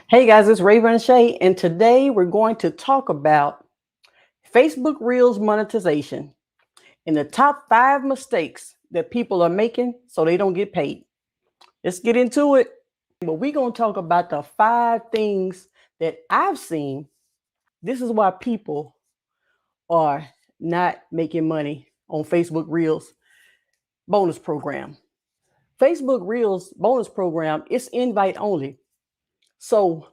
Hey guys, it's Raevonshae, and today we're going to talk about Facebook Reels monetization and the top 5 mistakes that people are making so they don't get paid. Let's get into it. But we're going to talk about the 5 things that I've seen. This is why people are not making money on Facebook Reels bonus program. Facebook Reels bonus program is invite only. So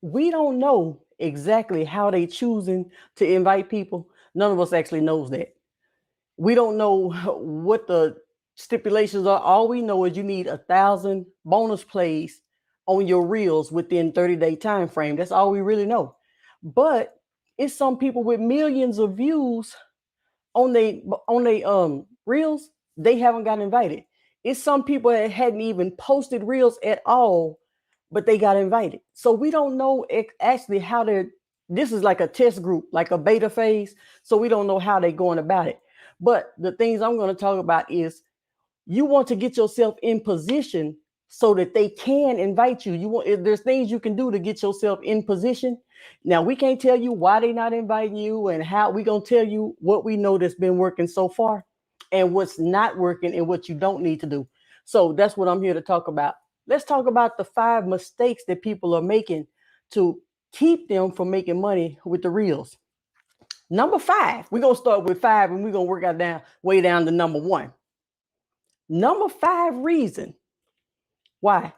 we don't know exactly how they choosing to invite people. None of us actually knows that. We don't know what the stipulations are. All we know is you need 1,000 bonus plays on your reels within 30-day time frame. That's all we really know. But it's some people with millions of views on they reels, they haven't gotten invited. It's some people that hadn't even posted reels at all, but they got invited. So we don't know actually how they're. This is like a test group, like a beta phase. So we don't know how they're going about it. But the things I'm going to talk about is you want to get yourself in position so that they can invite you. You want there's things you can do to get yourself in position. Now we can't tell you why they're not inviting you and how. We're gonna tell you what we know that's been working so far and what's not working and what you don't need to do. So that's what I'm here to talk about. Let's talk about the 5 mistakes that people are making to keep them from making money with the reels. Number 5, we're gonna start with 5 and we're gonna work out down way down to number 1. Number 5 reason why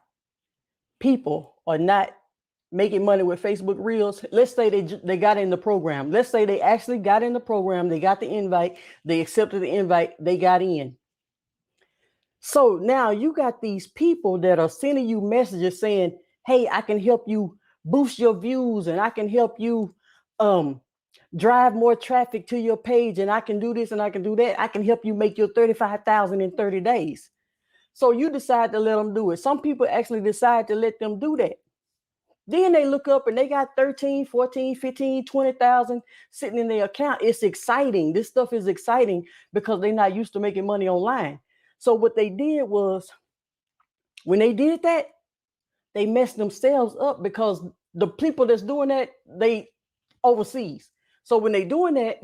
people are not making money with Facebook Reels. Let's say they got in the program. Let's say they actually got in the program. They got the invite. They accepted the invite. They got in. So now you got these people that are sending you messages saying, "Hey, I can help you boost your views, and I can help you um, drive more traffic to your page, and I can do this and I can do that. I can help you make your 35,000 in 30 days." So you decide to let them do it. Some people actually decide to let them do that. Then they look up and they got 13, 14, 15, 20,000 sitting in their account. It's exciting. This stuff is exciting because they're not used to making money online. So what they did was when they did that, they messed themselves up because the people that's doing that, they overseas. So when they doing that,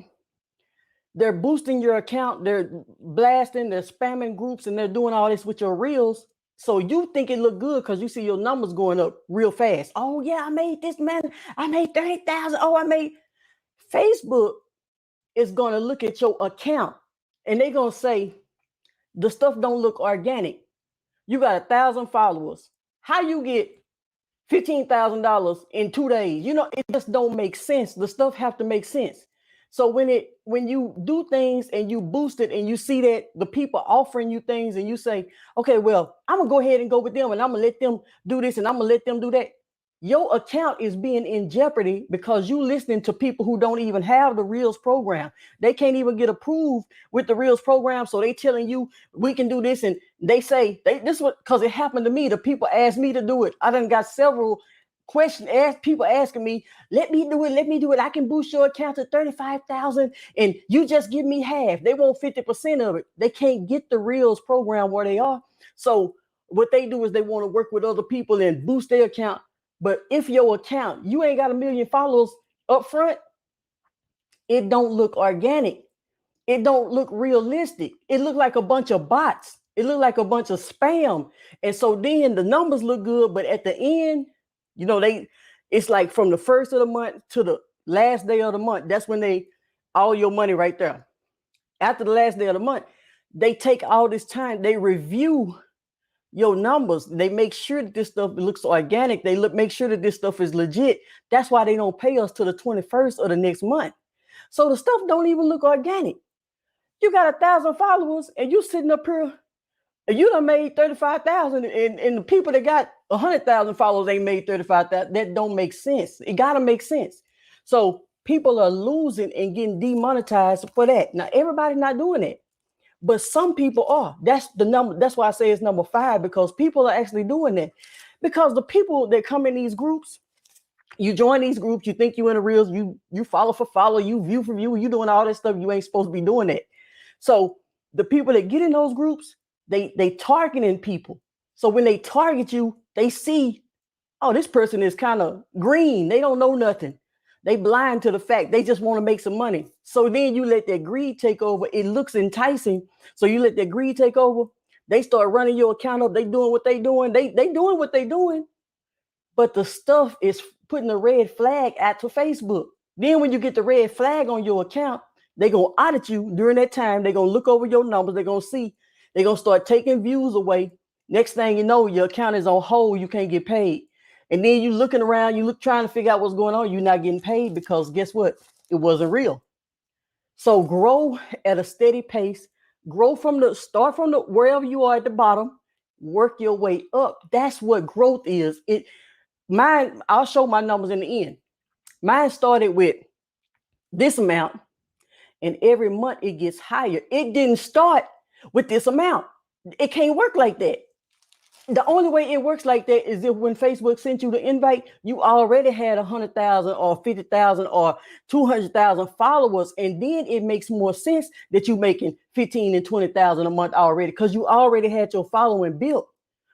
they're boosting your account, they're blasting, they're spamming groups, and they're doing all this with your reels. So you think it look good because you see your numbers going up real fast. Oh yeah, I made this, man. I made 30,000. Oh, I made. Facebook is gonna look at your account and they're gonna say the stuff don't look organic. You got 1,000 followers. How you get $15,000 in 2 days? It just don't make sense. The stuff have to make sense. So when you do things and you boost it and you see that the people offering you things and you say, okay, well, I'm gonna go ahead and go with them and I'm gonna let them do this and I'm gonna let them do that. Your account is being in jeopardy because you listening to people who don't even have the Reels program. They can't even get approved with the Reels program. So they telling you we can do this, and they say this what because it happened to me. The people asked me to do it. I done got several questions asked, people asking me, let me do it. I can boost your account to 35,000 and you just give me half. They want 50% of it. They can't get the Reels program where they are. So what they do is they want to work with other people and boost their account. But if your account, you ain't got 1 million followers up front, it don't look organic. It don't look realistic. It look like a bunch of bots. It look like a bunch of spam. And so then the numbers look good, but at the end, it's like from the first of the month to the last day of the month. That's when all your money right there. After the last day of the month, they take all this time. They review your numbers. They make sure that this stuff looks organic. They make sure that this stuff is legit. That's why they don't pay us till the 21st of the next month. So the stuff don't even look organic. You got 1,000 followers and you sitting up here and you done made 35,000 and the people that got 100,000 followers ain't made 35,000. That don't make sense. It got to make sense. So people are losing and getting demonetized for that. Now, everybody's not doing it, but some people are. That's the number. That's why I say it's number 5, because people are actually doing that. Because the people that come in these groups, you join these groups, you think you in the reels, you follow for follow, you view for view, you doing all that stuff. You ain't supposed to be doing that. So the people that get in those groups, they targeting people. So when they target you, they see oh, this person is kind of green. They don't know nothing. They blind to the fact. They just want to make some money. So then you let that greed take over. It looks enticing. So you let that greed take over. They start running your account up. They doing what they doing. They doing what they doing. But the stuff is putting a red flag out to Facebook. Then when you get the red flag on your account, they're going to audit you during that time. They're going to look over your numbers. They're going to see. They're going to start taking views away. Next thing you know, your account is on hold. You can't get paid. And then you looking around, you look trying to figure out what's going on. You're not getting paid because guess what? It wasn't real. So grow at a steady pace. Start from the wherever you are at the bottom, work your way up. That's what growth is. I'll show my numbers in the end. Mine started with this amount, and every month it gets higher. It didn't start with this amount. It can't work like that. The only way it works like that is if when Facebook sent you the invite, you already had 100,000 or 50,000 or 200,000 followers. And then it makes more sense that you're making 15 and 20,000 a month already because you already had your following built.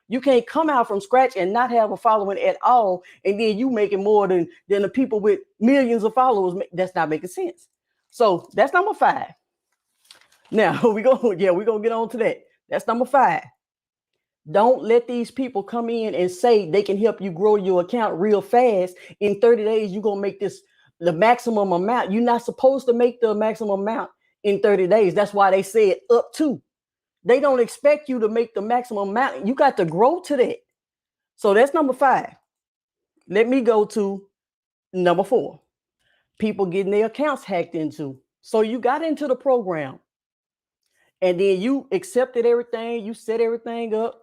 You can't come out from scratch and not have a following at all. And then you making more than the people with millions of followers. That's not making sense. So that's number 5. Now we're going to get on to that. That's number 5. Don't let these people come in and say they can help you grow your account real fast. In 30 days, you're going to make the maximum amount. You're not supposed to make the maximum amount in 30 days. That's why they say up to. They don't expect you to make the maximum amount. You got to grow to that. So that's number 5. Let me go to number 4. People getting their accounts hacked into. So you got into the program and then you accepted everything. You set everything up.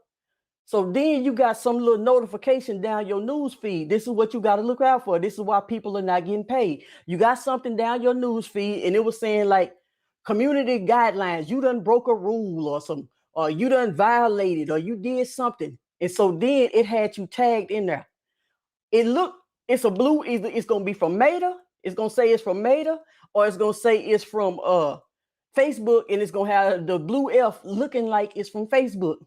So then you got some little notification down your news feed. This is what you got to look out for. This is why people are not getting paid. You got something down your news feed and it was saying like community guidelines. You done broke a rule or you done violated or you did something. And so then it had you tagged in there. It's a blue, either it's going to be from Meta. It's going to say it's from Meta or it's going to say it's from Facebook and it's going to have the blue F looking like it's from Facebook.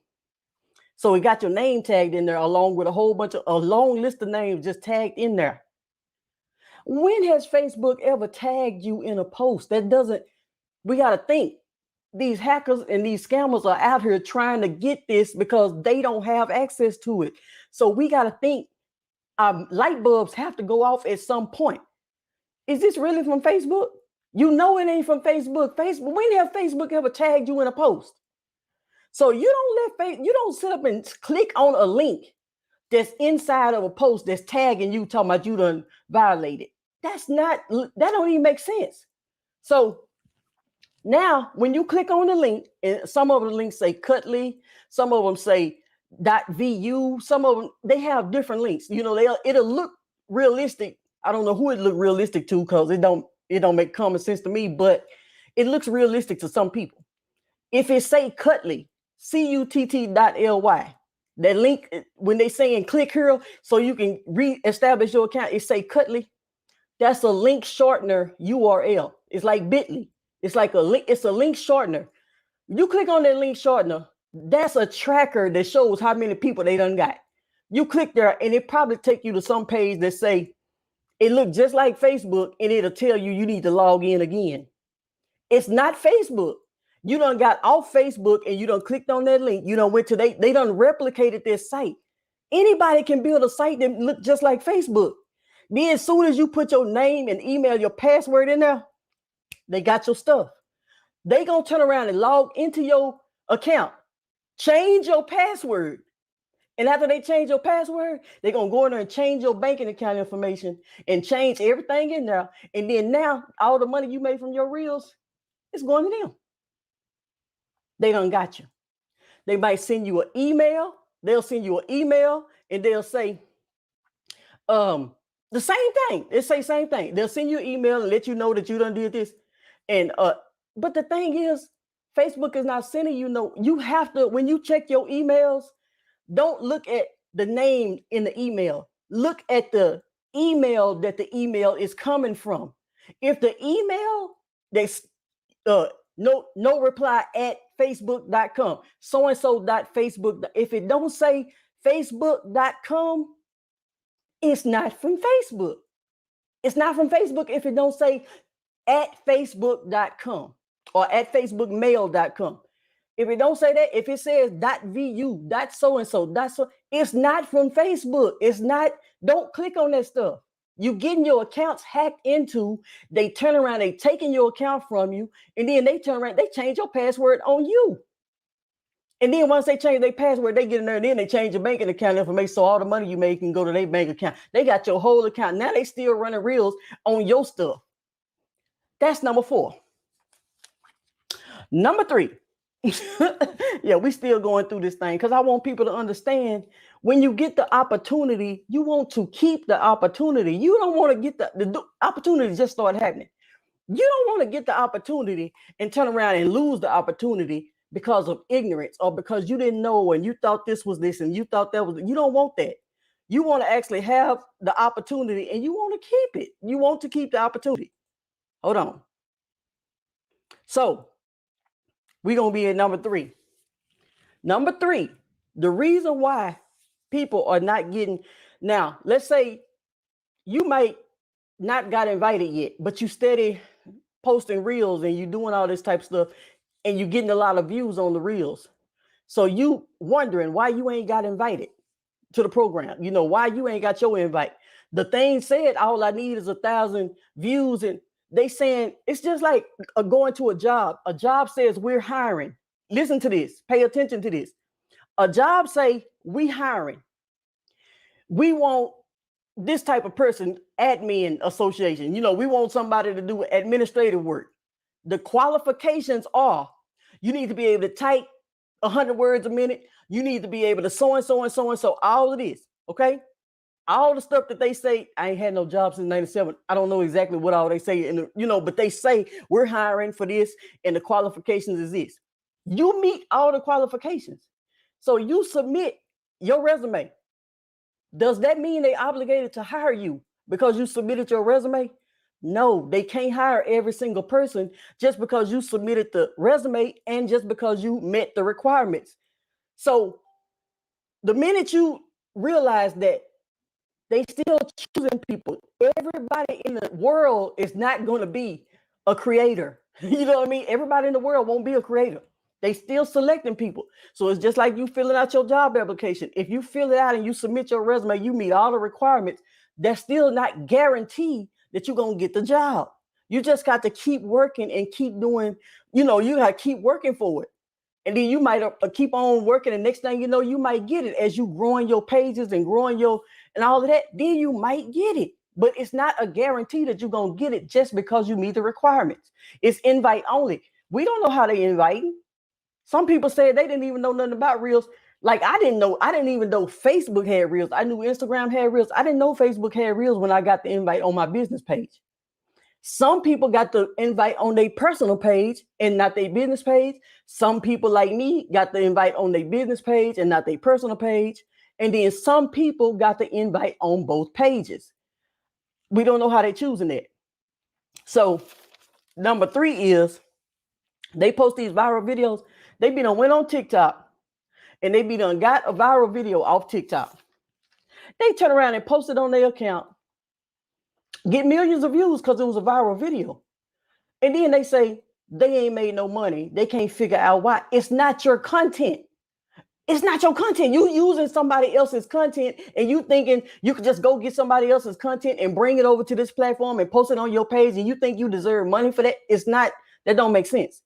So it got your name tagged in there along with a long list of names just tagged in there. When has Facebook ever tagged you in a post? We got to think. These hackers and these scammers are out here trying to get this because they don't have access to it. So we got to think light bulbs have to go off at some point. Is this really from Facebook? You know it ain't from Facebook. When have Facebook ever tagged you in a post? So you don't sit up and click on a link that's inside of a post that's tagging you, talking about you done violated. That don't even make sense. So now when you click on the link, and some of the links say Cutley, some of them say .vu, some of them, they have different links. It'll look realistic. I don't know who it look realistic to because it don't make common sense to me, but it looks realistic to some people. If it say Cutley, CUTT.ly. That link, when they saying click here so you can reestablish your account, it say Cutley. That's a link shortener URL. It's like Bitly. It's like it's a link shortener. You click on that link shortener, that's a tracker that shows how many people they done got. You click there and it probably take you to some page that say it look just like Facebook and it'll tell you need to log in again. It's not Facebook. You done got off Facebook and you done clicked on that link. You done went to they done replicated their site. Anybody can build a site that look just like Facebook. Then as soon as you put your name and email, your password in there, they got your stuff. They gonna turn around and log into your account, change your password. And after they change your password, they're gonna go in there and change your banking account information and change everything in there. And then now all the money you made from your reels is going to them. They done got you. They might send you an email. They'll send you an email and they'll say the same thing. They say same thing. They'll send you an email and let you know that you done did this. And but the thing is, Facebook is not sending you have to, when you check your emails, don't look at the name in the email. Look at the email that the email is coming from. If the email that's no reply at facebook.com, so-and-so.facebook. If it don't say facebook.com, It's not from Facebook. It's not from Facebook if it don't say at facebook.com or at facebookmail.com. If it don't say that, if it says .vu, .so and so, it's not from Facebook. It's not, don't click on that stuff. You getting your accounts hacked into, they turn around, they taking your account from you, and then they turn around, they change your password on you. And then once they change their password, they get in there, and then they change your banking account information, so all the money you make can go to their bank account. They got your whole account. Now they still running reels on your stuff. That's number 4. Number 3. Yeah, we still going through this thing because I want people to understand when you get the opportunity, you want to keep the opportunity. You don't want to get the opportunity just start happening. You don't want to get the opportunity and turn around and lose the opportunity because of ignorance or because you didn't know and you thought this was this and you thought that was. You don't want that. You want to actually have the opportunity and you want to keep it. You want to keep the opportunity. Hold on. So we're going to be at number 3. Number 3, the reason why people are not getting, now, let's say you might not got invited yet, but you steady posting reels and you doing all this type of stuff and you getting a lot of views on the reels. So you wondering why you ain't got invited to the program. You know, why you ain't got your invite. The thing said, all I need is 1,000 views, and they saying it's just like going to a job. A job says we're hiring. Listen to this. Pay attention to this. A job say we hiring. We want this type of person, admin association. You know, we want somebody to do administrative work. The qualifications are you need to be able to type 100 words a minute. You need to be able to so and so and so and so. All of this, okay? All the stuff that they say, I ain't had no job since 97. I don't know exactly what all they say, in the, you know, but they say we're hiring for this and the qualifications is this. You meet all the qualifications. So you submit your resume. Does that mean they obligated to hire you because you submitted your resume? No, they can't hire every single person just because you submitted the resume and just because you met the requirements. So the minute you realize that they still choosing people, everybody in the world is not going to be a creator. You know what I mean? Everybody in the world won't be a creator. They still selecting people. So it's just like you filling out your job application. If you fill it out and you submit your resume, you meet all the requirements, that's still not guaranteed that you're going to get the job. You just got to keep working and keep doing, you know, you got to keep working for it. And then you might keep on working. And next thing you know, you might get it as you growing your pages and growing your, and all of that, then you might get it. But it's not a guarantee that you're going to get it just because you meet the requirements. It's invite only. We don't know how they inviting. Some people said they didn't even know nothing about reels. Like I didn't even know Facebook had reels. I knew Instagram had reels. I didn't know Facebook had reels when I got the invite on my business page. Some people got the invite on their personal page and not their business page. Some people like me got the invite on their business page and not their personal page. And then some people got the invite on both pages. We don't know how they're choosing it. So number 3 is they post these viral videos. They be done went on TikTok and they be done got a viral video off TikTok. They turn around and post it on their account, get millions of views because it was a viral video. And then they say they ain't made no money. They can't figure out why. It's not your content. It's not your content. You using somebody else's content and you thinking you could just go get somebody else's content and bring it over to this platform and post it on your page and you think you deserve money for that. It's not, that don't make sense.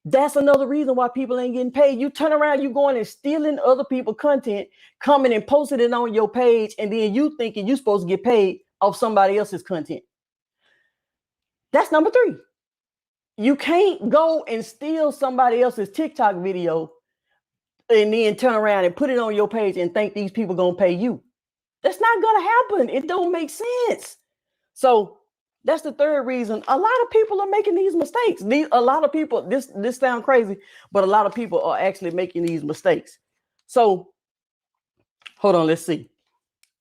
That's another reason why people ain't getting paid. You turn around, you going and stealing other people's content, coming and posting it on your page, and then you thinking you're supposed to get paid off somebody else's content. That's number 3. You can't go and steal somebody else's TikTok video and then turn around and put it on your page and think these people gonna pay you. That's not gonna happen. It don't make sense. So that's the 3rd reason. A lot of people are making these mistakes. A lot of people, this sounds crazy, but a lot of people are actually making these mistakes. So hold on, let's see.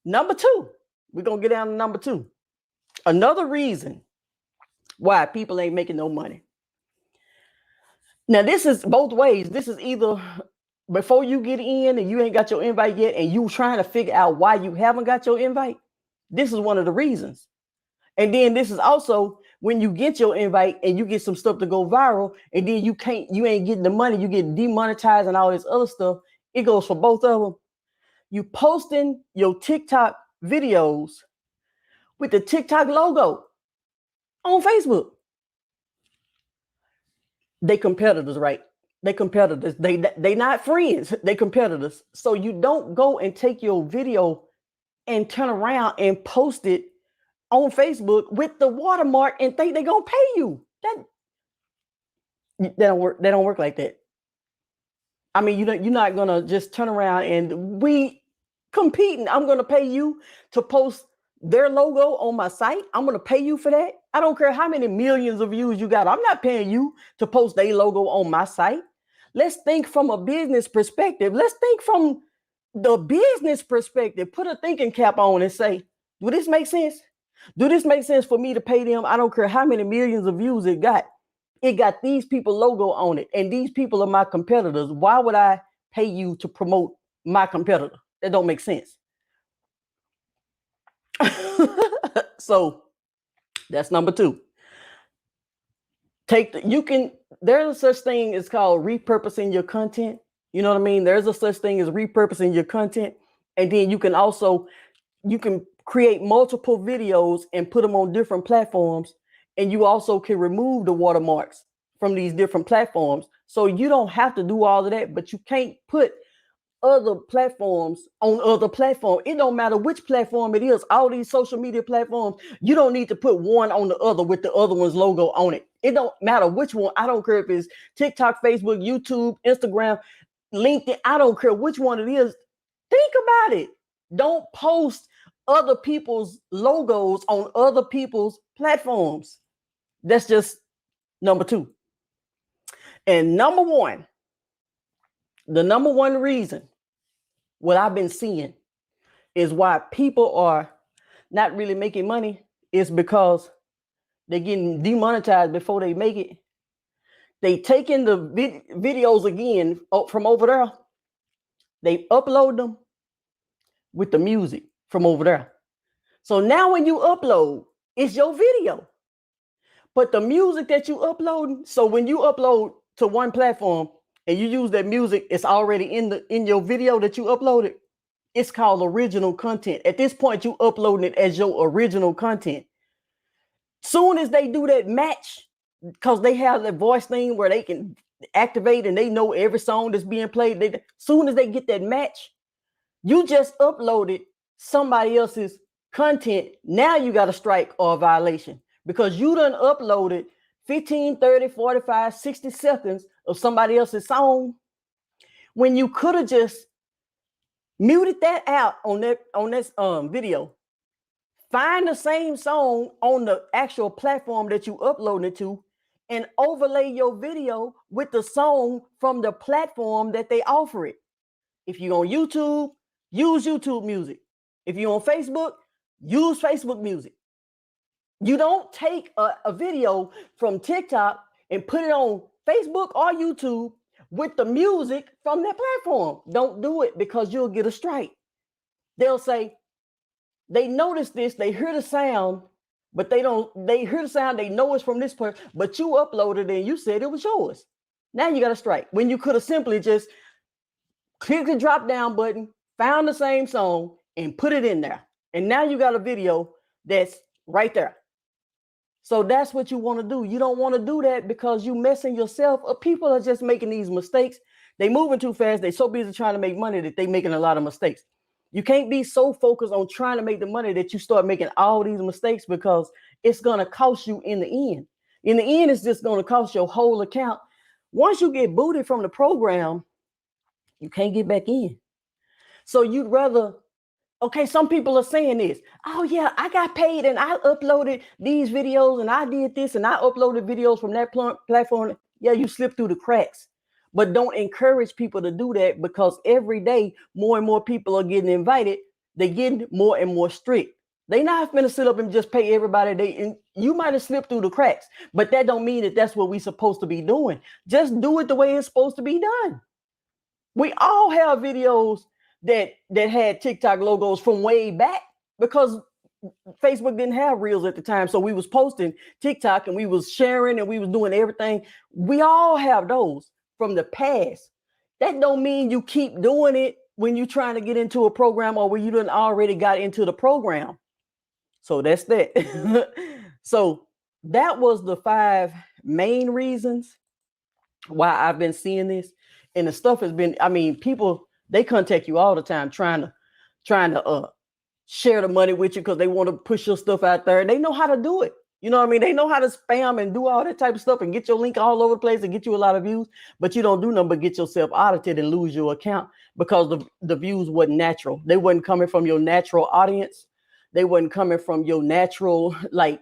Number 2, we're going to get down to number 2. Another reason why people ain't making no money. Now, this is both ways. This is either before you get in and you ain't got your invite yet, and you trying to figure out why you haven't got your invite, this is one of the reasons. And then this is also when you get your invite and you get some stuff to go viral, and then you ain't getting the money, you get demonetized and all this other stuff. It goes for both of them. You posting your TikTok videos with the TikTok logo on Facebook. They competitors, right? They competitors. They not friends. They competitors. So you don't go and take your video and turn around and post it on Facebook with the watermark and think they're gonna pay you. That don't work. They don't work like that. I mean, you're not gonna just turn around and we competing. I'm gonna pay you to post their logo on my site. I'm gonna pay you for that. I don't care how many millions of views you got. I'm not paying you to post their logo on my site. Let's think from a business perspective. Let's think from the business perspective. Put a thinking cap on and say, do this make sense? Do this make sense for me to pay them? I don't care how many millions of views it got. It got these people logo on it, and these people are my competitors. Why would I pay you to promote my competitor? That don't make sense. So that's number two. There's a such thing as called repurposing your content. You know what I mean? There's a such thing as repurposing your content. And then you can create multiple videos and put them on different platforms. And you also can remove the watermarks from these different platforms. So you don't have to do all of that, but you can't put other platforms on other platforms. It don't matter which platform it is. All these social media platforms, you don't need to put one on the other with the other one's logo on it. It don't matter which one. I don't care if it's TikTok, Facebook, YouTube, Instagram, LinkedIn. I don't care which one it is. Think about it. Don't post other people's logos on other people's platforms. That's just number two. And number one, the number one reason what I've been seeing is why people are not really making money is because they're getting demonetized before they make it. They take in the videos again from over there. They upload them with the music from over there. So now when you upload, it's your video. But the music that you upload, so when you upload to one platform and you use that music, it's already in your video that you uploaded. It's called original content. At this point, you uploading it as your original content. Soon as they do that match, because they have the voice thing where they can activate and they know every song that's being played. Soon as they get that match, you just uploaded somebody else's content. Now you got a strike or a violation because you done uploaded 15, 30, 45, 60 seconds of somebody else's song when you could have just muted that out on this video. Find the same song on the actual platform that you uploaded it to and overlay your video with the song from the platform that they offer it. If you're on YouTube, use YouTube music. If you're on Facebook, use Facebook music. You don't take a video from TikTok and put it on Facebook or YouTube with the music from that platform. Don't do it because you'll get a strike. They'll say, they notice this, they hear the sound, but they hear the sound, they know it's from this person, but you uploaded it and you said it was yours. Now you got a strike when you could have simply just click the drop down button, found the same song and put it in there. And now you got a video that's right there. So that's what you want to do. You don't want to do that because you messing yourself up. People are just making these mistakes. They moving too fast. They so busy trying to make money that they making a lot of mistakes. You can't be so focused on trying to make the money that you start making all these mistakes because it's going to cost you in the end. In the end, it's just going to cost your whole account. Once you get booted from the program, you can't get back in. So you'd rather, okay, some people are saying this. Oh yeah, I got paid and I uploaded these videos and I did this and I uploaded videos from that platform. Yeah, you slipped through the cracks. But don't encourage people to do that because every day more and more people are getting invited. They're getting more and more strict. They're not going to sit up and just pay everybody. You might have slipped through the cracks, but that don't mean that that's what we're supposed to be doing. Just do it the way it's supposed to be done. We all have videos that had TikTok logos from way back because Facebook didn't have reels at the time. So we was posting TikTok and we was sharing and we was doing everything. We all have those from the past. That don't mean you keep doing it when you're trying to get into a program or when you done already got into the program. So that's that. So that was the 5 main reasons why I've been seeing this. And the stuff has been, I mean, people, they contact you all the time trying to share the money with you because they want to push your stuff out there. And they know how to do it. You know what I mean? They know how to spam and do all that type of stuff and get your link all over the place and get you a lot of views. But you don't do nothing but get yourself audited and lose your account because the views wasn't natural. They wasn't coming from your natural audience. They wasn't coming from your natural, like,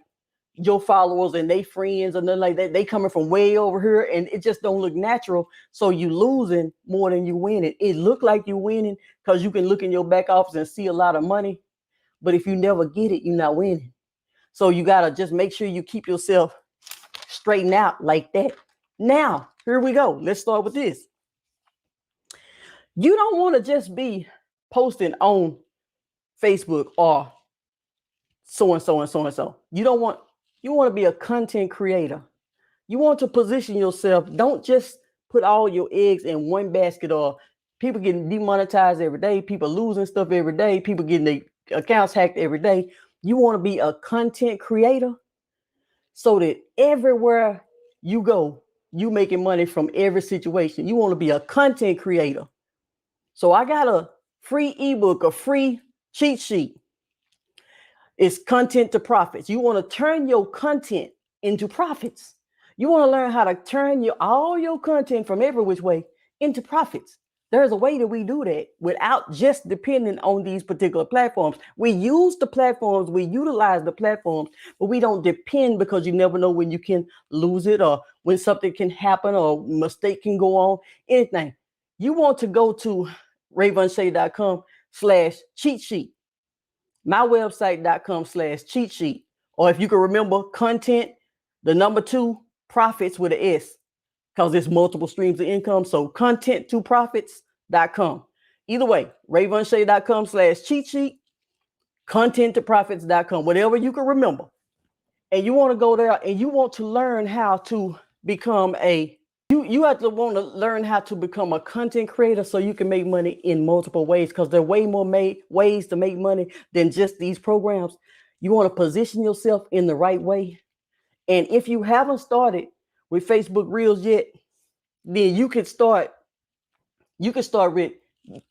your followers and they friends and nothing like that. They coming from way over here and it just don't look natural. So you losing more than you winning. It look like you winning because you can look in your back office and see a lot of money. But if you never get it, you're not winning. So you got to just make sure you keep yourself straightened out like that. Now, here we go. Let's start with this. You don't want to just be posting on Facebook or so and so and so and so. You want to be a content creator. You want to position yourself. Don't just put all your eggs in one basket or people getting demonetized every day. People losing stuff every day. People getting their accounts hacked every day. You want to be a content creator so that everywhere you go, you making money from every situation. You want to be a content creator. So I got a free ebook, a free cheat sheet. It's content to profits. You want to turn your content into profits. You want to learn how to turn all your content from every which way into profits. There's a way that we do that without just depending on these particular platforms. We use the platforms, we utilize the platforms, but we don't depend because you never know when you can lose it or when something can happen or mistake can go on, anything. You want to go to Raevonshae.com/cheat sheet. My website.com/cheat sheet. Or if you can remember, content, the number 2, profits with an S, because there's multiple streams of income. So content to profits.com. Either way, Raevonshae.com/cheat sheet, content to profits.com, whatever you can remember. And you want to go there and you want to learn how to become you have to want to learn how to become a content creator so you can make money in multiple ways, because there are way more ways to make money than just these programs. You want to position yourself in the right way. And if you haven't started with Facebook Reels yet, then you can start with, you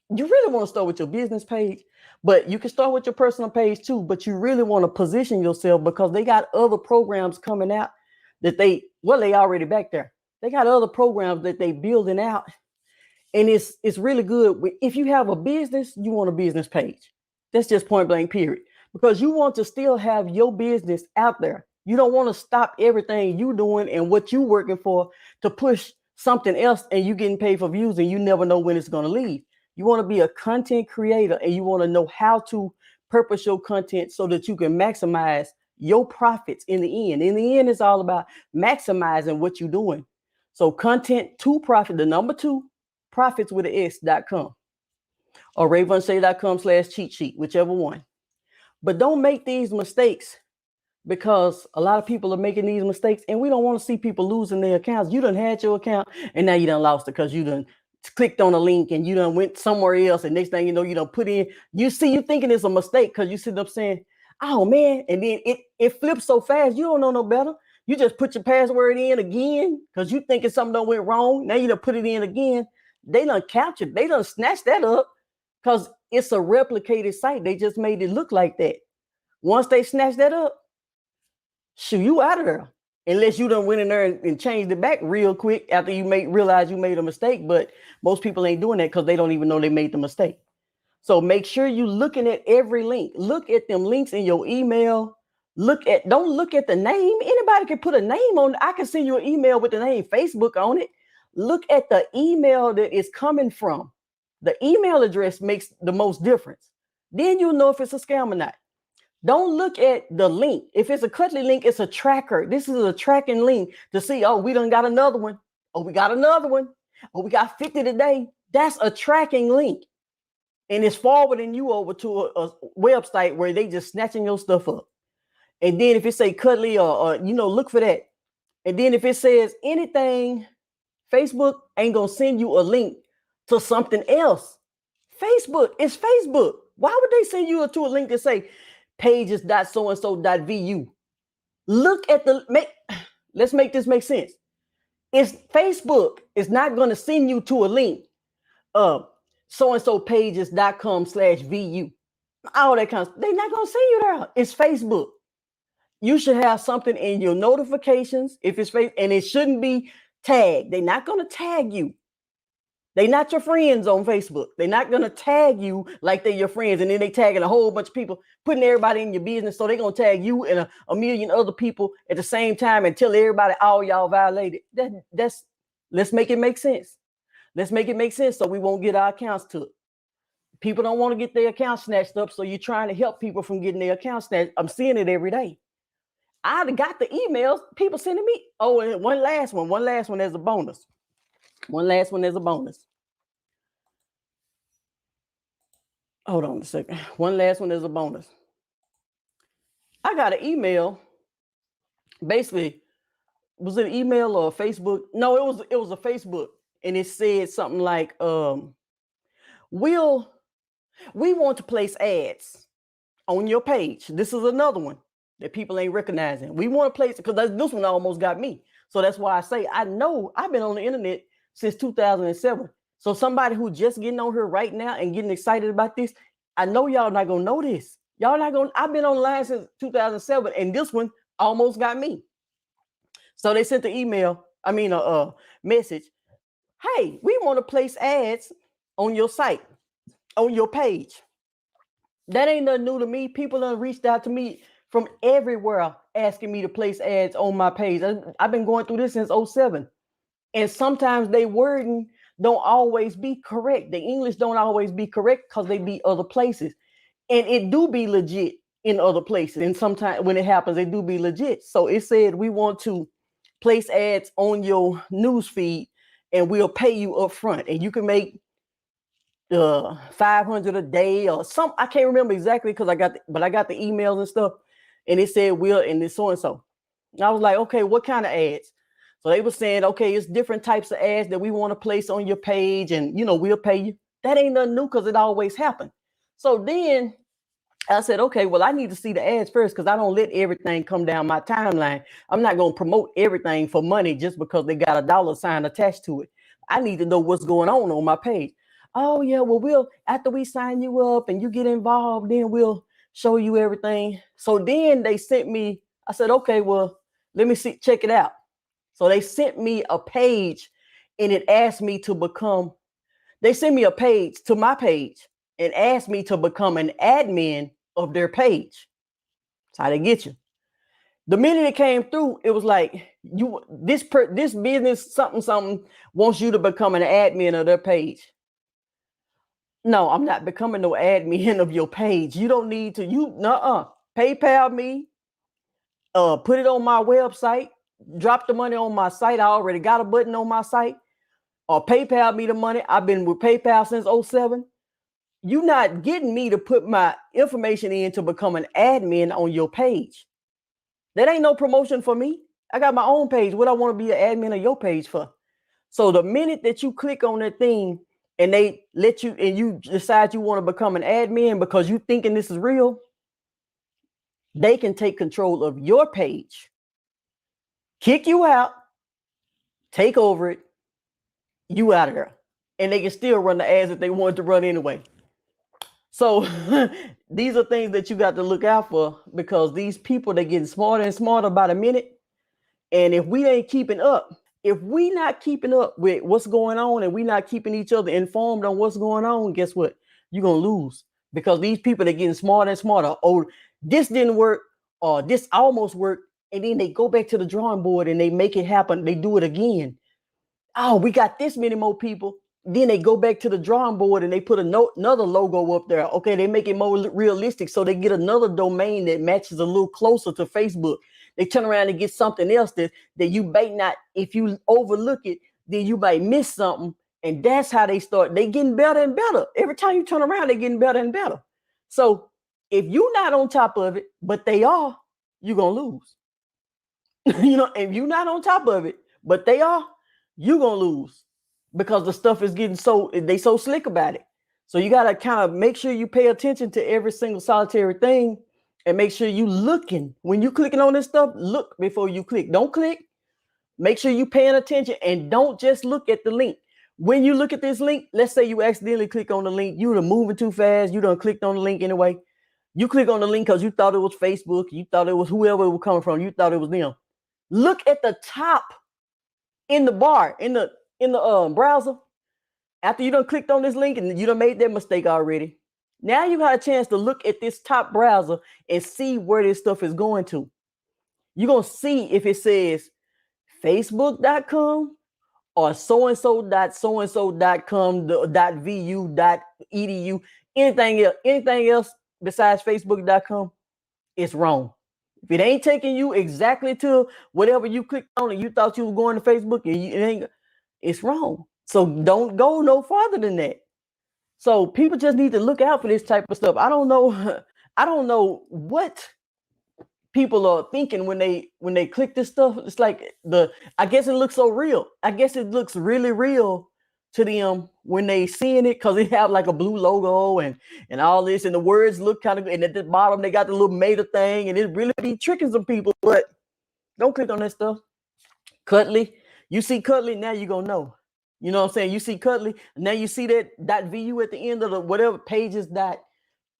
really want to start with your business page, but you can start with your personal page too. But you really want to position yourself because they got other programs coming out that they already back there. They got other programs that they building out, and it's really good. If you have a business, you want a business page. That's just point blank period, because you want to still have your business out there. You don't want to stop everything you doing and what you working for to push something else and you getting paid for views and you never know when it's going to leave. You want to be a content creator and you want to know how to purpose your content so that you can maximize your profits in the end. In the end, it's all about maximizing what you're doing. So content to profit, the number 2, profits with an S.com or Raevonshae.com/cheat sheet, whichever one. But don't make these mistakes, because a lot of people are making these mistakes and we don't want to see people losing their accounts. You done had your account and now you done lost it because you done clicked on a link and you done went somewhere else. And next thing you know, you done put in, you thinking it's a mistake because you sitting up saying, oh man, and then it flips so fast, you don't know no better. You just put your password in again because you thinking something done went wrong. Now you done put it in again. They done captured, they done snatched that up because it's a replicated site. They just made it look like that. Once they snatch that up, shoot, you out of there. Unless you done went in there and changed it back real quick after you realize you made a mistake. But most people ain't doing that because they don't even know they made the mistake. So make sure you looking at every link. Look at them links in your email. Don't look at the name. Anybody can put a name on it. I can send you an email with the name Facebook on it. Look at the email that it's coming from. The email address makes the most difference. Then you'll know if it's a scam or not. Don't look at the link. If it's a Cutley link, it's a tracker. This is a tracking link to see, oh, we done got another one. Oh, we got another one. Oh, we got 50 today. That's a tracking link. And it's forwarding you over to a website where they just snatching your stuff up. And then if it say Cuddly or look for that. And then if it says anything, Facebook ain't gonna send you a link to something else. Facebook, it's Facebook. Why would they send you to a link that say pages.soandso.vu? Look at let's make this make sense. It's Facebook is not gonna send you to a link of so-and-so pages.com/vu. All that kind of stuff. They're not gonna send you there. It's Facebook. You should have something in your notifications if it's Facebook, and it shouldn't be tagged. They're not gonna tag you. They're not your friends on Facebook. They're not gonna tag you like they're your friends, and then they tagging a whole bunch of people, putting everybody in your business. So they're gonna tag you and a million other people at the same time and tell everybody all y'all violated. That's let's make it make sense. Let's make it make sense so we won't get our accounts took. People don't want to get their accounts snatched up, so you're trying to help people from getting their accounts snatched. I'm seeing it every day. I got the emails, people sending me. Oh, and one last one as a bonus. One last one as a bonus. Hold on a second. One last one as a bonus. I got an email. Basically, was it an email or Facebook? No, it was a Facebook, and it said something like, we want to place ads on your page. This is another one that people ain't recognizing. We want to place it because this one almost got me. So that's why I say I know I've been on the internet since 2007. So somebody who just getting on here right now and getting excited about this, I know y'all not gonna know this. Y'all not gonna. I've been online since 2007, and this one almost got me. So they sent the email. I mean a message. Hey, we want to place ads on your site, on your page. That ain't nothing new to me. People have reached out to me from everywhere asking me to place ads on my page. I've been going through this since 2007. And sometimes they wording don't always be correct. The English don't always be correct because they be other places. And it do be legit in other places. And sometimes when it happens, it do be legit. So it said we want to place ads on your news feed and we'll pay you up front. And you can make 500 a day or some. I can't remember exactly because I got the emails and stuff. And it said and it's so and so. And I was like, okay, what kind of ads? So they were saying, okay, it's different types of ads that we want to place on your page, and we'll pay you. That ain't nothing new because it always happened. So then I said, okay, well, I need to see the ads first because I don't let everything come down my timeline. I'm not going to promote everything for money just because they got a dollar sign attached to it. I need to know what's going on my page. Oh yeah, well, after we sign you up and you get involved, then we'll show you everything. So then they sent me, I said, okay, well, let me check it out. So they sent me a page and it asked me to they sent me a page to my page and asked me to become an admin of their page. That's how they get you. The minute it came through, it was like, this business something wants you to become an admin of their page. No, I'm not becoming no admin of your page. You don't need to, PayPal me, put it on my website, drop the money on my site. I already got a button on my site, or PayPal me the money. I've been with PayPal since 2007. You're not getting me to put my information in to become an admin on your page. That ain't no promotion for me. I got my own page. What I want to be an admin of your page for? So the minute that you click on that thing and they let you, and you decide you want to become an admin because you thinking this is real, they can take control of your page, kick you out, take over it, you out of there. And they can still run the ads that they wanted to run anyway. So these are things that you got to look out for, because these people, they're getting smarter and smarter by the minute. And if we ain't keeping up, if we not keeping up with what's going on and we not keeping each other informed on what's going on, guess what? You're going to lose, because these people, they're getting smarter and smarter. Oh, this didn't work, or this almost worked. And then they go back to the drawing board and they make it happen. They do it again. Oh, we got this many more people. Then they go back to the drawing board and they put another logo up there. Okay, they make it more realistic. So they get another domain that matches a little closer to Facebook. They turn around and get something else that you might not, if you overlook it, then you might miss something And that's how they start. They getting better and better. Every time you turn around, they getting better and better. So if you're not on top of it, but they are, you're gonna lose. If you're not on top of it, but they are, you're gonna lose because the stuff is getting they so slick about it. So you gotta kind of make sure you pay attention to every single solitary thing and make sure you looking. When you clicking on this stuff, look before you click. Don't click. Make sure you paying attention and don't just look at the link. When you look at this link, let's say you accidentally click on the link, you done moving too fast, you done clicked on the link anyway. You click on the link because you thought it was Facebook, you thought it was whoever it was coming from, you thought it was them. Look at the top in the bar, in the browser. After you done clicked on this link and you done made that mistake already. Now you got a chance to look at this top browser and see where this stuff is going to. You're going to see if it says facebook.com or so-and-so.com, .vu.edu, anything else besides facebook.com, it's wrong. If it ain't taking you exactly to whatever you clicked on and you thought you were going to Facebook, it's wrong. So don't go no farther than that. So people just need to look out for this type of stuff. I don't know what people are thinking when they click this stuff. It's like I guess it looks so real. I guess it looks really real to them when they seeing it because they have like a blue logo and all this, and the words look kind of, and at the bottom they got the little meta thing, and it really be tricking some people. But don't click on that stuff. Cutley, you see Cutley, now you're gonna know. You know what I'm saying? You see Cutley, now you see that .vu at the end of the whatever pages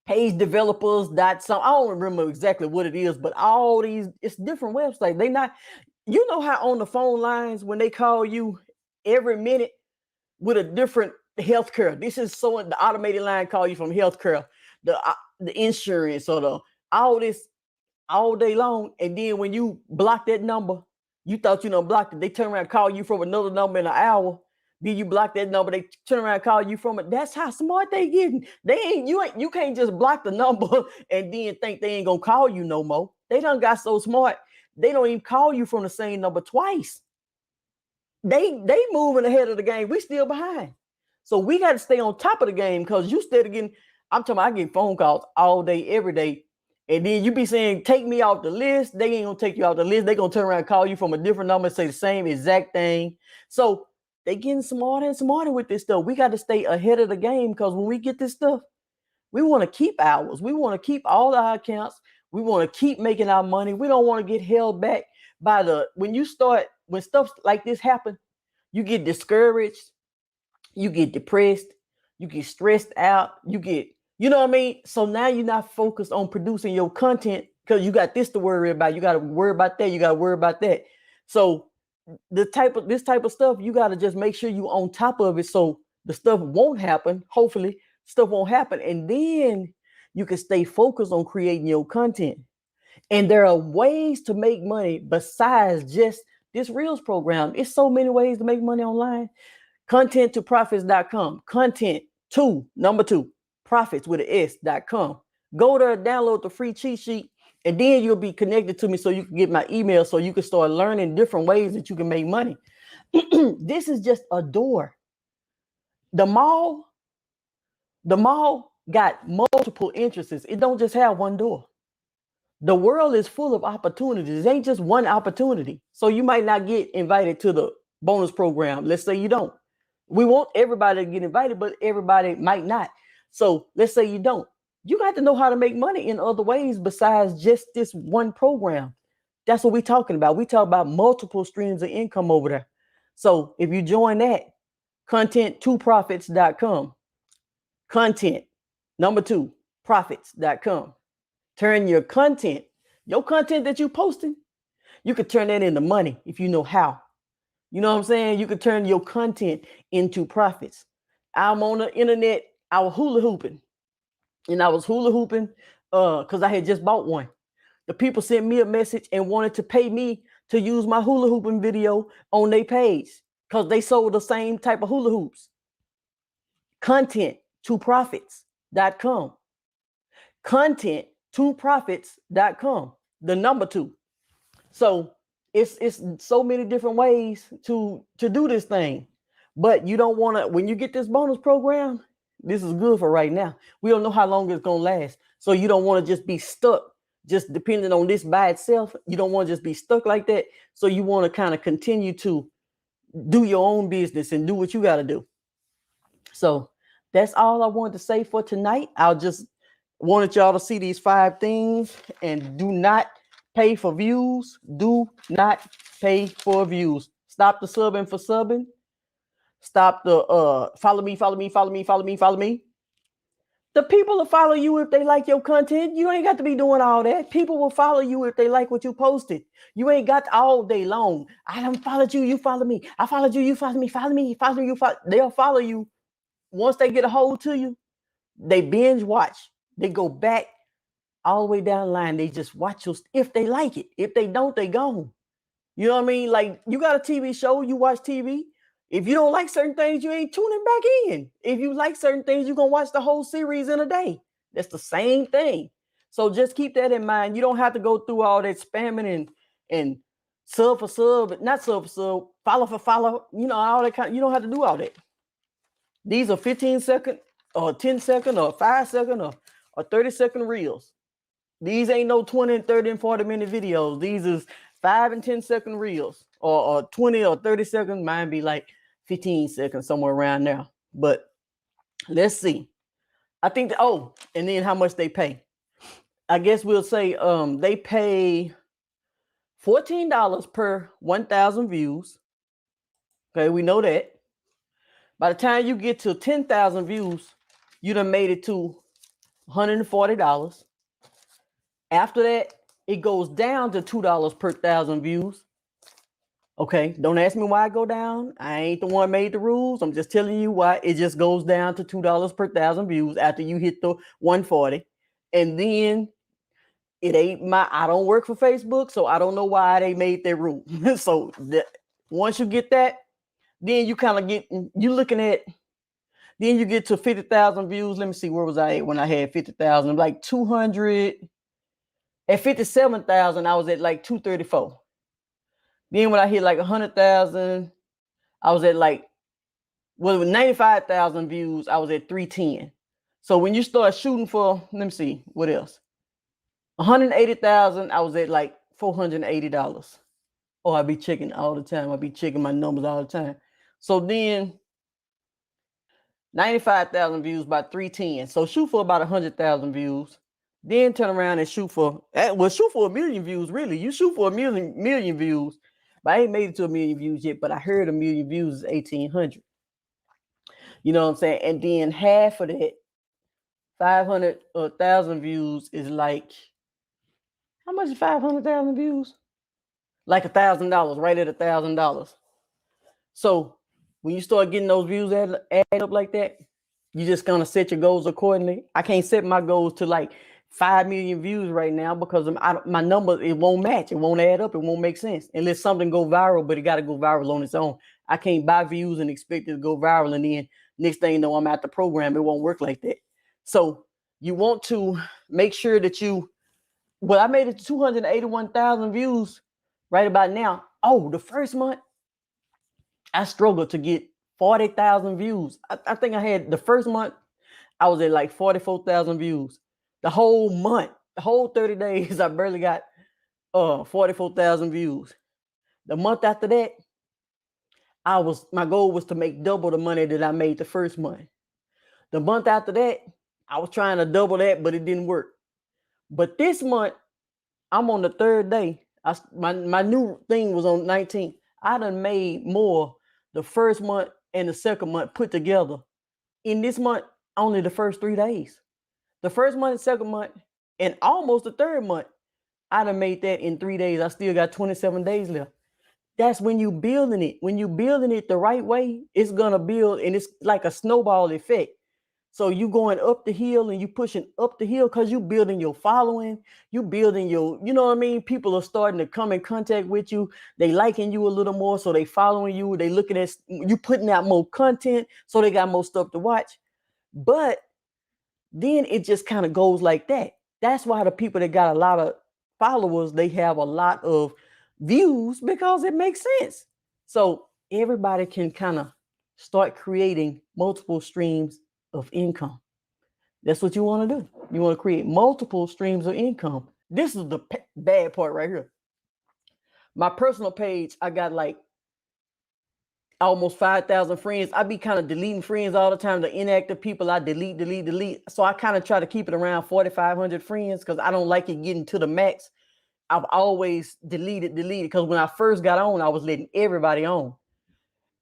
page developers some. I don't remember exactly what it is, but all these, it's different websites. They not, how on the phone lines when they call you every minute with a different healthcare. This is so the automated line call you from healthcare, the insurance or all this all day long, and then when you block that number, you thought blocked it. They turn around and call you from another number in an hour. Then you block that number, they turn around and call you from it. That's how smart they getting. You can't just block the number and then think they ain't gonna call you no more. They done got so smart, they don't even call you from the same number twice. They moving ahead of the game. We still behind. So we got to stay on top of the game because you still getting, I'm talking about, I get phone calls all day, every day. And then you be saying, take me off the list. They ain't gonna take you off the list. They gonna turn around and call you from a different number and say the same exact thing. So they getting smarter and smarter with this stuff. We got to stay ahead of the game because when we get this stuff, we want to keep ours. We want to keep all our accounts. We want to keep making our money. We don't want to get held back by when stuff like this happen, you get discouraged, you get depressed, you get stressed out, you know what I mean? So now you're not focused on producing your content because you got this to worry about. You got to worry about that. You got to worry about that. So this type of stuff, you got to just make sure you on top of it so the stuff won't happen. Hopefully stuff won't happen. And then you can stay focused on creating your content. And there are ways to make money besides just this Reels program. It's so many ways to make money online. Content2profits.com. Content number 2, profits with an S.com. Go there, download the free cheat sheet, and then you'll be connected to me so you can get my email so you can start learning different ways that you can make money. This is just a door. The mall got multiple entrances. It don't just have one door. The world is full of opportunities. It ain't just one opportunity. So you might not get invited to the bonus program. Let's say you don't. We want everybody to get invited, but everybody might not. So let's say you don't. You got to know how to make money in other ways besides just this one program. That's what we're talking about. We talk about multiple streams of income over there. So if you join that, content2profits.com. Content number 2, profits.com. Turn your content that you're posting, you could turn that into money if you know how. You know what I'm saying? You could turn your content into profits. I'm on the internet, I was hula hooping. And I was hula hooping because I had just bought one. The people sent me a message and wanted to pay me to use my hula hooping video on their page because they sold the same type of hula hoops. Content2profits.com. Content2profits.com. The number 2. So it's so many different ways to do this thing. But you don't want to, when you get this bonus program, this is good for right now. We don't know how long it's going to last. So you don't want to just be stuck, just depending on this by itself. You don't want to just be stuck like that. So you want to kind of continue to do your own business and do what you got to do. So that's all I wanted to say for tonight. I'll just wanted y'all to see these 5 things, and do not pay for views. Do not pay for views. Stop the subbing for subbing. Stop the follow me, follow me, follow me, follow me, follow me. The people will follow you if they like your content. You ain't got to be doing all that. People will follow you if they like what you posted. You ain't got to all day long. I don't follow you, you follow me. I followed you, you follow me, follow me, follow you. They'll follow you. Once they get a hold to you, they binge watch. They go back all the way down the line. They just watch you if they like it. If they don't, they gone. You know what I mean? Like, you got a TV show, you watch TV. If you don't like certain things, you ain't tuning back in. If you like certain things, you're going to watch the whole series in a day. That's the same thing. So just keep that in mind. You don't have to go through all that spamming and sub for sub, not sub for sub, follow for follow, all that kind. You don't have to do all that. These are 15-second or 10-second or 5-second or 30-second reels. These ain't no 20 and 30 and 40-minute videos. These is 5 and 10-second reels, or 20 or 30 seconds. Mine be like 15 seconds, somewhere around there. But let's see. I think and then how much they pay. I guess we'll say they pay $14 per 1,000 views. Okay, we know that. By the time you get to 10,000 views, you done made it to $140. After that, it goes down to $2 per 1,000 views. Okay, don't ask me why I go down. I ain't the one made the rules. I'm just telling you why it just goes down to $2 per 1,000 views after you hit the 140. And then it ain't I don't work for Facebook, so I don't know why they made that rule. So once you get that, then you kind of then you get to 50,000 views. Let me see, where was I at when I had 50,000? Like 200. At 57,000, I was at like 234. Then when I hit like 100,000, I was at with 95,000 views, I was at 310. So when you start shooting for, let me see, what else? 180,000, I was at like $480. Oh, I be checking all the time. I be checking my numbers all the time. So then 95,000 views by 310. So shoot for about 100,000 views. Then turn around and shoot for a million views, really. You shoot for a million views. But I ain't made it to a million views yet, but I heard a million views is 1,800. You know what I'm saying? And then half of that, 500,000 views is like, how much is 500,000 views? Like $1,000, right at $1,000. So when you start getting those views add up like that, you just gonna set your goals accordingly. I can't set my goals to like 5 million views right now because my numbers, it won't match. It won't add up. It won't make sense unless something go viral, but it got to go viral on its own. I can't buy views and expect it to go viral, and then next thing you know, I'm at the program. It won't work like that. So you want to make sure that I made it to 281,000 views right about now. Oh, the first month, I struggled to get 40,000 views. I think I had the first month, I was at like 44,000 views. The whole month, the whole 30 days, I barely got 44,000 views. The month after that, my goal was to make double the money that I made the first month. The month after that, I was trying to double that, but it didn't work. But this month, I'm on the 3rd day. My new thing was on 19th. I done made more the first month and the second month put together. In this month, only the first 3 days. The first month and second month, and almost the 3rd month, I done made that in 3 days. I still got 27 days left. That's when you building it. When you building it the right way, it's gonna build, and it's like a snowball effect. So you going up the hill and you pushing up the hill because you building your following, you building your, you know what I mean? People are starting to come in contact with you. They liking you a little more, so they following you. They looking at you putting out more content, so they got more stuff to watch. But then it just kind of goes like that. That's why the people that got a lot of followers, they have a lot of views because it makes sense. So everybody can kind of start creating multiple streams of income. That's what you want to do. You want to create multiple streams of income. This is the bad part right here. My personal page, I got like almost 5,000 friends. I be kind of deleting friends all the time. The inactive people, I delete. So I kind of try to keep it around 4,500 friends because I don't like it getting to the max. I've always deleted because when I first got on, I was letting everybody on.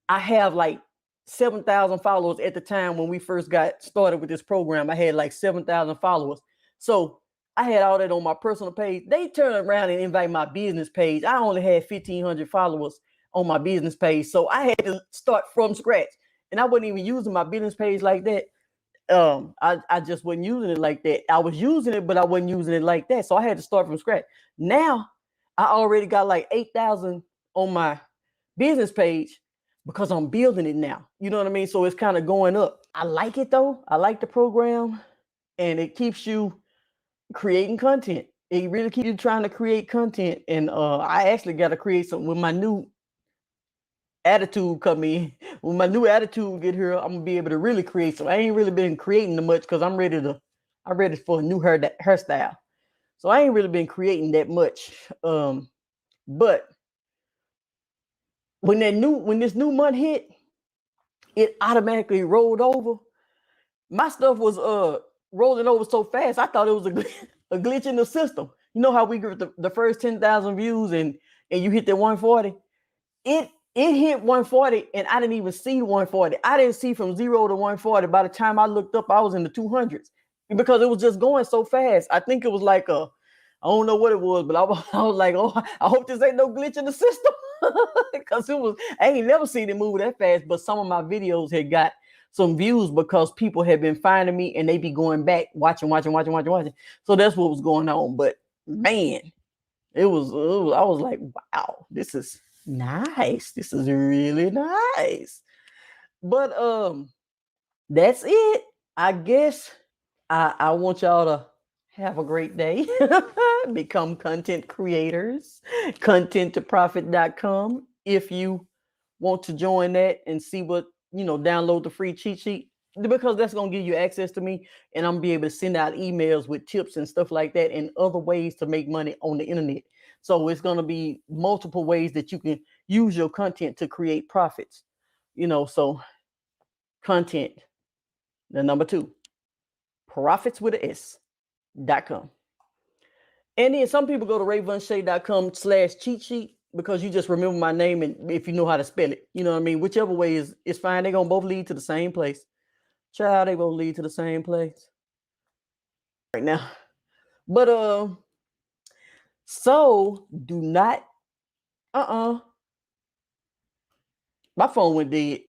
I have like 7,000 followers at the time when we first got started with this program. I had like 7,000 followers. So I had all that on my personal page. They turned around and invite my business page. I only had 1,500 followers on my business page. So I had to start from scratch. And I wasn't even using my business page like that. I just wasn't using it like that. I was using it, but I wasn't using it like that. So I had to start from scratch. Now I already got like 8,000 on my business page because I'm building it now. You know what I mean? So it's kind of going up. I like it though. I like the program, and it keeps you creating content. It really keeps you trying to create content. And I actually got to create something with my new attitude come in. When my new attitude get here, I'm gonna be able to really create some. I ain't really been creating much because I'm ready for a new hairstyle. So I ain't really been creating that much. But when this new month hit, it automatically rolled over. My stuff was rolling over so fast, I thought it was a glitch in the system. You know how we get the first 10,000 views and you hit that 140? It hit 140 and I didn't even see 140. I didn't see from 0 to 140. By the time I looked up, I was in the 200s because it was just going so fast. I think it was like I don't know what it was, but I was like, oh, I hope this ain't no glitch in the system because I ain't never seen it move that fast. But some of my videos had got some views because people had been finding me and they be going back watching. So that's what was going on. But man, it was I was like, wow, this is nice. This is really nice. But that's it. I guess I want y'all to have a great day. Become content creators. Content2profit.com. If you want to join that and see what, download the free cheat sheet, because that's going to give you access to me, and I'm going to be able to send out emails with tips and stuff like that and other ways to make money on the internet. So it's going to be multiple ways that you can use your content to create profits. So content, the number 2, profits with an S.com. And then some people go to Raevonshae.com/cheat sheet because you just remember my name, and if you know how to spell it, you know what I mean? Whichever way is fine. They're going to both lead to the same place. Child, they both lead to the same place right now. But so do not my phone went dead.